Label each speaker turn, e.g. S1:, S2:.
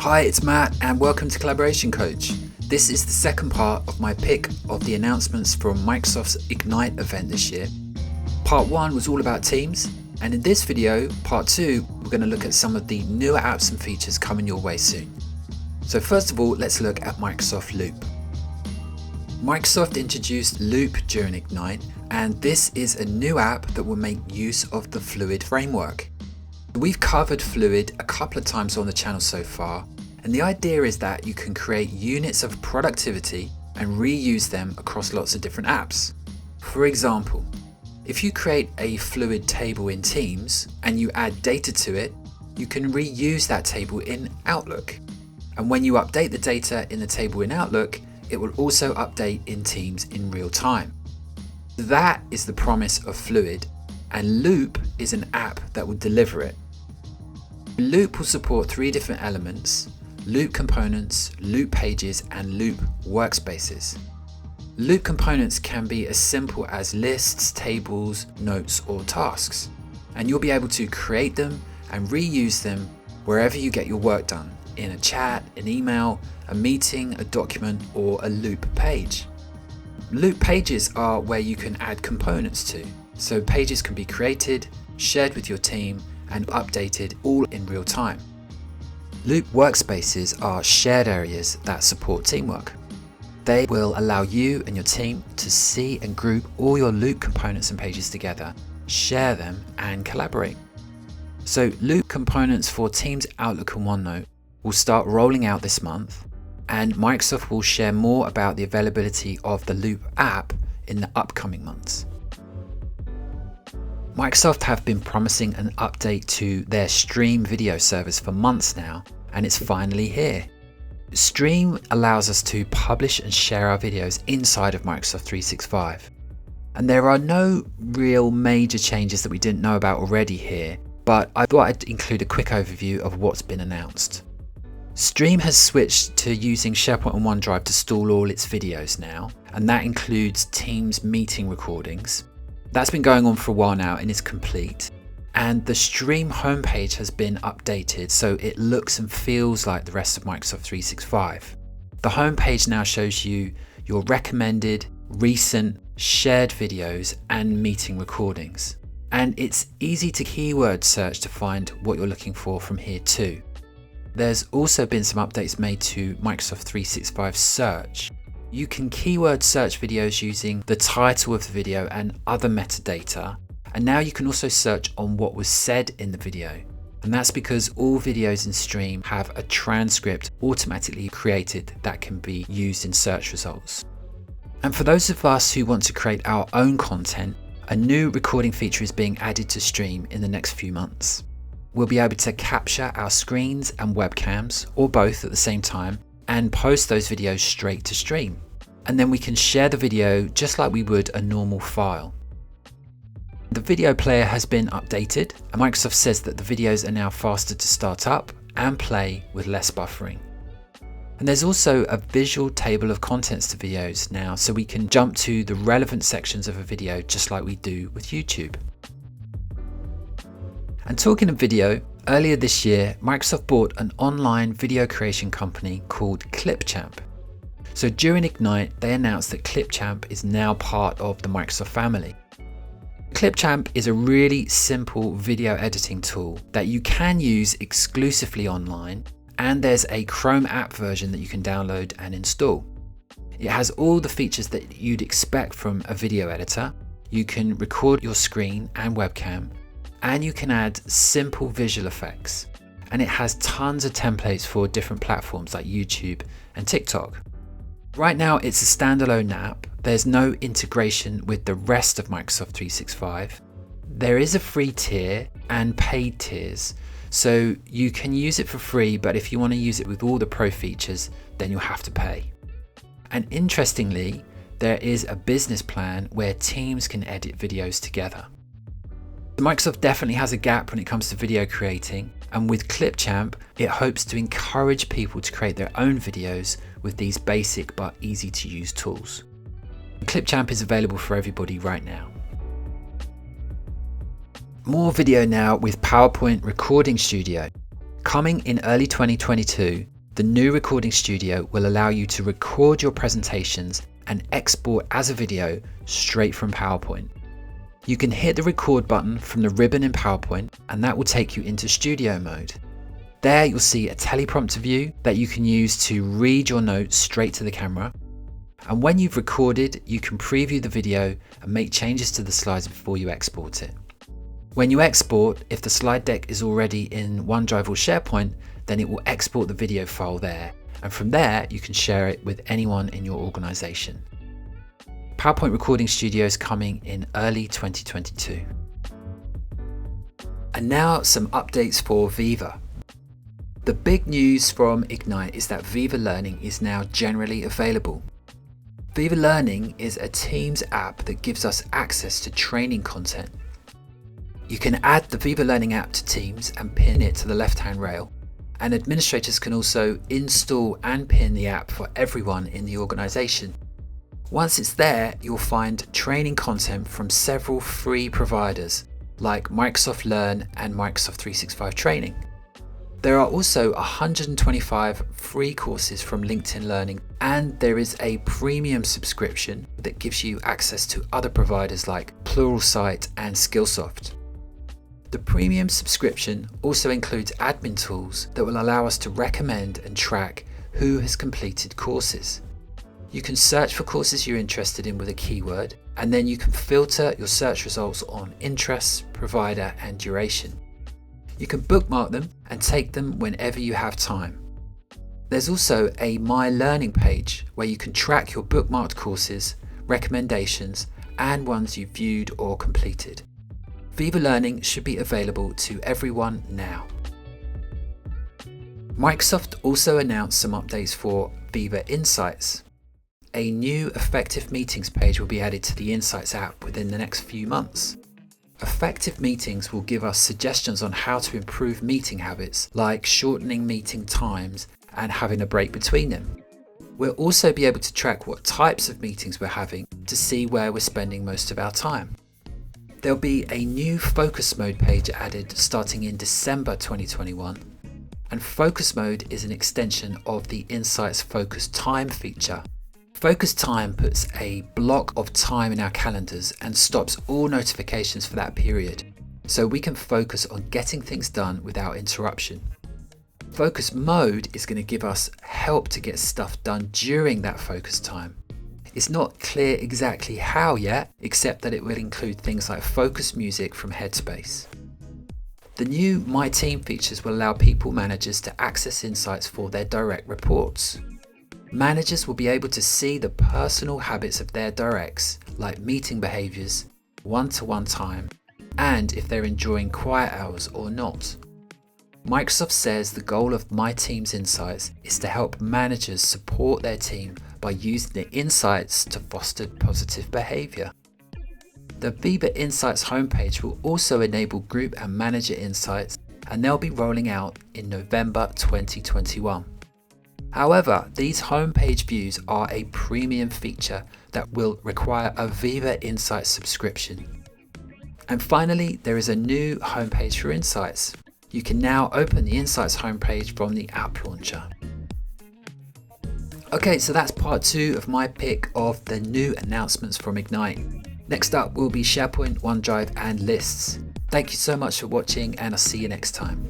S1: Hi, it's Matt and welcome to Collaboration Coach. This is the second part of my pick of the announcements from Microsoft's Ignite event this year. Part 1 was all about Teams, and in this video, part 2, we're going to look at some of the newer apps and features coming your way soon. So first of all, let's look at Microsoft Loop. Microsoft introduced Loop during Ignite, and this is a new app that will make use of the Fluid framework. We've covered Fluid a couple of times on the channel so far, and the idea is that you can create units of productivity and reuse them across lots of different apps. For example, if you create a Fluid table in Teams and you add data to it, you can reuse that table in Outlook. And when you update the data in the table in Outlook, it will also update in Teams in real time. That is the promise of Fluid, and Loop is an app that will deliver it. Loop will support 3 different elements: Loop components, Loop pages, and Loop workspaces. Loop components can be as simple as lists, tables, notes, or tasks, and you'll be able to create them and reuse them wherever you get your work done, in a chat, an email, a meeting, a document, or a Loop page. Loop pages are where you can add components to, so pages can be created, shared with your team, and updated all in real time. Loop workspaces are shared areas that support teamwork. They will allow you and your team to see and group all your Loop components and pages together, share them, and collaborate. So Loop components for Teams, Outlook, and OneNote will start rolling out this month, and Microsoft will share more about the availability of the Loop app in the upcoming months. Microsoft have been promising an update to their Stream video service for months now, and it's finally here. Stream allows us to publish and share our videos inside of Microsoft 365. And there are no real major changes that we didn't know about already here, but I thought I'd include a quick overview of what's been announced. Stream has switched to using SharePoint and OneDrive to store all its videos now, and that includes Teams meeting recordings. That's been going on for a while now and is complete. And the Stream homepage has been updated so it looks and feels like the rest of Microsoft 365. The homepage now shows you your recommended, recent, shared videos and meeting recordings. And it's easy to keyword search to find what you're looking for from here too. There's also been some updates made to Microsoft 365 Search. You can keyword search videos using the title of the video and other metadata, and now you can also search on what was said in the video. And that's because all videos in Stream have a transcript automatically created that can be used in search results. And for those of us who want to create our own content, a new recording feature is being added to Stream in the next few months. We'll be able to capture our screens and webcams, or both at the same time, and post those videos straight to Stream. And then we can share the video just like we would a normal file. The video player has been updated, and Microsoft says that the videos are now faster to start up and play with less buffering. And there's also a visual table of contents to videos now, so we can jump to the relevant sections of a video just like we do with YouTube. And talking of video, earlier this year, Microsoft bought an online video creation company called Clipchamp. So during Ignite, they announced that Clipchamp is now part of the Microsoft family. Clipchamp is a really simple video editing tool that you can use exclusively online, and there's a Chrome app version that you can download and install. It has all the features that you'd expect from a video editor. You can record your screen and webcam, and you can add simple visual effects. And it has tons of templates for different platforms like YouTube and TikTok. Right now it's a standalone app. There's no integration with the rest of Microsoft 365. There is a free tier and paid tiers, so you can use it for free, but if you want to use it with all the pro features, then you'll have to pay. And interestingly, there is a business plan where teams can edit videos together. Microsoft definitely has a gap when it comes to video creating, and with Clipchamp, it hopes to encourage people to create their own videos with these basic but easy to use tools. Clipchamp is available for everybody right now. More video now with PowerPoint Recording Studio. Coming in early 2022, the new recording studio will allow you to record your presentations and export as a video straight from PowerPoint. You can hit the record button from the ribbon in PowerPoint and that will take you into studio mode. There you'll see a teleprompter view that you can use to read your notes straight to the camera. And when you've recorded, you can preview the video and make changes to the slides before you export it. When you export, if the slide deck is already in OneDrive or SharePoint, then it will export the video file there. And from there, you can share it with anyone in your organization. PowerPoint Recording Studio is coming in early 2022. And now some updates for Viva. The big news from Ignite is that Viva Learning is now generally available. Viva Learning is a Teams app that gives us access to training content. You can add the Viva Learning app to Teams and pin it to the left-hand rail, and administrators can also install and pin the app for everyone in the organization. Once it's there, you'll find training content from several free providers like Microsoft Learn and Microsoft 365 Training. There are also 125 free courses from LinkedIn Learning, and there is a premium subscription that gives you access to other providers like Pluralsight and Skillsoft. The premium subscription also includes admin tools that will allow us to recommend and track who has completed courses. You can search for courses you're interested in with a keyword, and then you can filter your search results on interests, provider, and duration. You can bookmark them and take them whenever you have time. There's also a My Learning page where you can track your bookmarked courses, recommendations, and ones you've viewed or completed. Viva Learning should be available to everyone now. Microsoft also announced some updates for Viva Insights. A new Effective Meetings page will be added to the Insights app within the next few months. Effective Meetings will give us suggestions on how to improve meeting habits, like shortening meeting times and having a break between them. We'll also be able to track what types of meetings we're having to see where we're spending most of our time. There'll be a new Focus Mode page added starting in December 2021. And Focus Mode is an extension of the Insights Focus Time feature. Focus Time puts a block of time in our calendars and stops all notifications for that period, so we can focus on getting things done without interruption. Focus Mode is going to give us help to get stuff done during that focus time. It's not clear exactly how yet, except that it will include things like focus music from Headspace. The new My Team features will allow people managers to access insights for their direct reports. Managers will be able to see the personal habits of their directs, like meeting behaviours, one-to-one time, and if they're enjoying quiet hours or not. Microsoft says the goal of My Team's Insights is to help managers support their team by using the insights to foster positive behaviour. The Viva Insights homepage will also enable group and manager insights, and they'll be rolling out in November 2021. However, these homepage views are a premium feature that will require a Viva Insights subscription. And finally, there is a new homepage for Insights. You can now open the Insights homepage from the app launcher. Okay, so that's part 2 of my pick of the new announcements from Ignite. Next up will be SharePoint, OneDrive and Lists. Thank you so much for watching, and I'll see you next time.